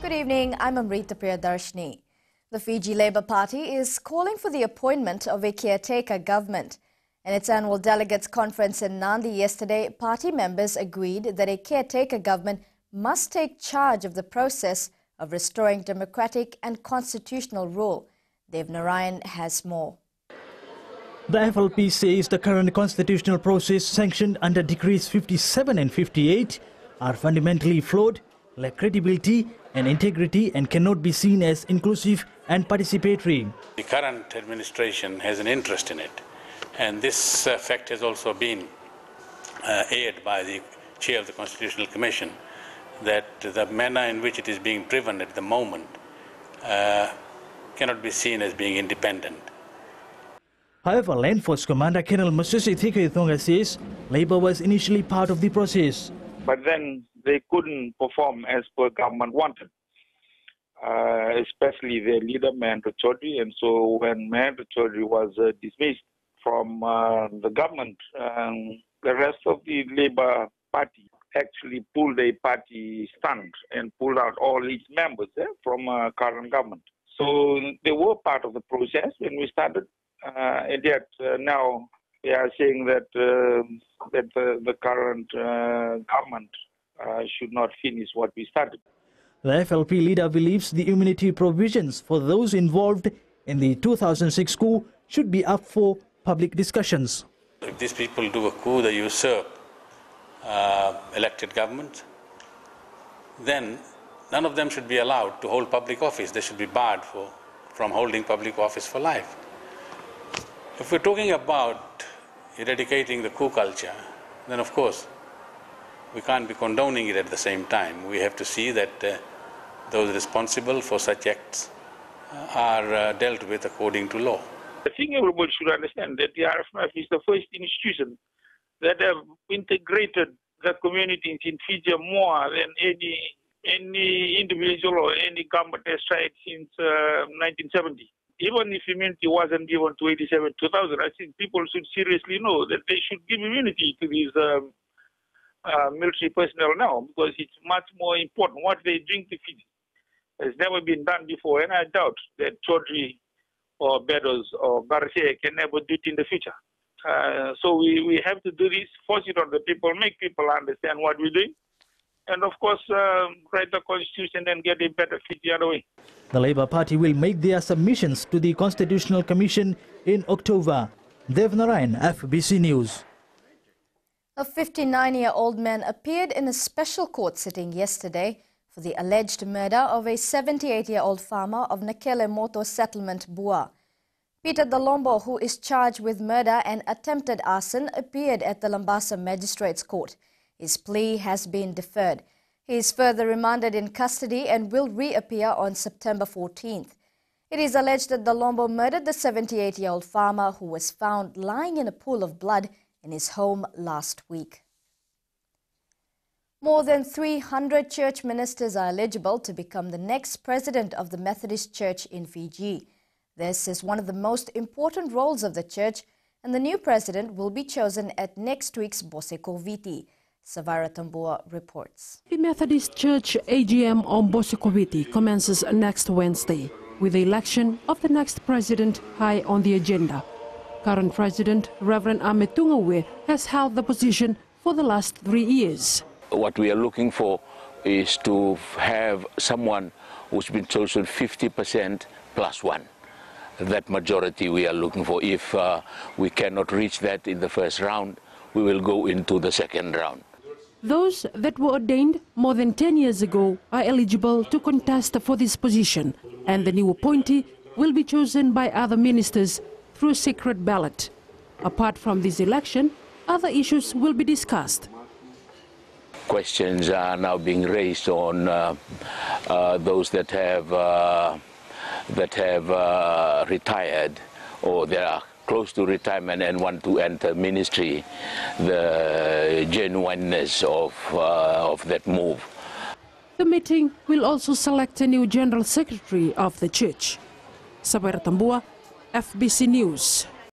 Good evening, I'm Amrita Priyadarshini. The Fiji Labour Party is calling for the appointment of a caretaker government. In its annual delegates conference in Nandi yesterday, party members agreed that a caretaker government must take charge of the process of restoring democratic and constitutional rule. Dev Narayan has more. The FLP says the current constitutional process sanctioned under Decrees 57 and 58 are fundamentally flawed, lack credibility and integrity, and cannot be seen as inclusive and participatory. The current administration has an interest in it, and this fact has also been aired by the chair of the Constitutional Commission, that the manner in which it is being driven at the moment cannot be seen as being independent. However, Land Force Commander Colonel Masisi Thikaitonga says Labour was initially part of the process. But then they couldn't perform as per government wanted, especially their leader, Mahendra Chaudhry. And so when Mahendra Chaudhry was dismissed from the government, the rest of the Labour Party actually pulled a party stunt and pulled out all its members from current government. So they were part of the process when we started, and yet now they are saying that the current government should not finish what we started. The FLP leader believes the immunity provisions for those involved in the 2006 coup should be up for public discussions. If these people do a coup, they usurp elected government, then none of them should be allowed to hold public office. They should be barred from holding public office for life. If we're talking about eradicating the coup culture, then of course we can't be condoning it at the same time. We have to see that those responsible for such acts are dealt with according to law. I think everybody should understand that the RFF is the first institution that have integrated the communities in Fiji more than any individual or any government has tried since 1970. Even if immunity wasn't given to 87 2000, I think people should seriously know that they should give immunity to these military personnel now, because it's much more important what they bring to Fiji. It's never been done before, and I doubt that Chaudhry or Beddoes or Garcia can ever do it in the future. So we have to do this, force it on the people, make people understand what we're doing, and of course write the constitution and get a better Fiji other way. The Labour Party will make their submissions to the Constitutional Commission in October. Dev Narayan, FBC News. A 59-year-old man appeared in a special court sitting yesterday for the alleged murder of a 78-year-old farmer of Nakele Moto Settlement, Bua. Peter Dalombo, who is charged with murder and attempted arson, appeared at the Lambasa Magistrates Court. His plea has been deferred. He is further remanded in custody and will reappear on September 14th. It is alleged that Dalombo murdered the 78-year-old farmer who was found lying in a pool of blood in his home last week. More than 300 church ministers are eligible to become the next president of the Methodist Church in Fiji. This is one of the most important roles of the church, and the new president will be chosen at next week's Boseko Viti. Savara Tambua reports. The Methodist Church AGM on Boseko Viti commences next Wednesday, with the election of the next president high on the agenda. Current President Reverend Ametungawe has held the position for the last 3 years. What we are looking for is to have someone who's been chosen 50% plus one. That majority we are looking for. If we cannot reach that in the first round, we will go into the second round. Those that were ordained more than 10 years ago are eligible to contest for this position, and the new appointee will be chosen by other ministers through secret ballot. Apart from this election, other issues will be discussed. Questions are now being raised on those that have retired or they are close to retirement and want to enter ministry, the genuineness of that move. The meeting will also select a new General Secretary of the Church. Sabera Tambua, FBC News.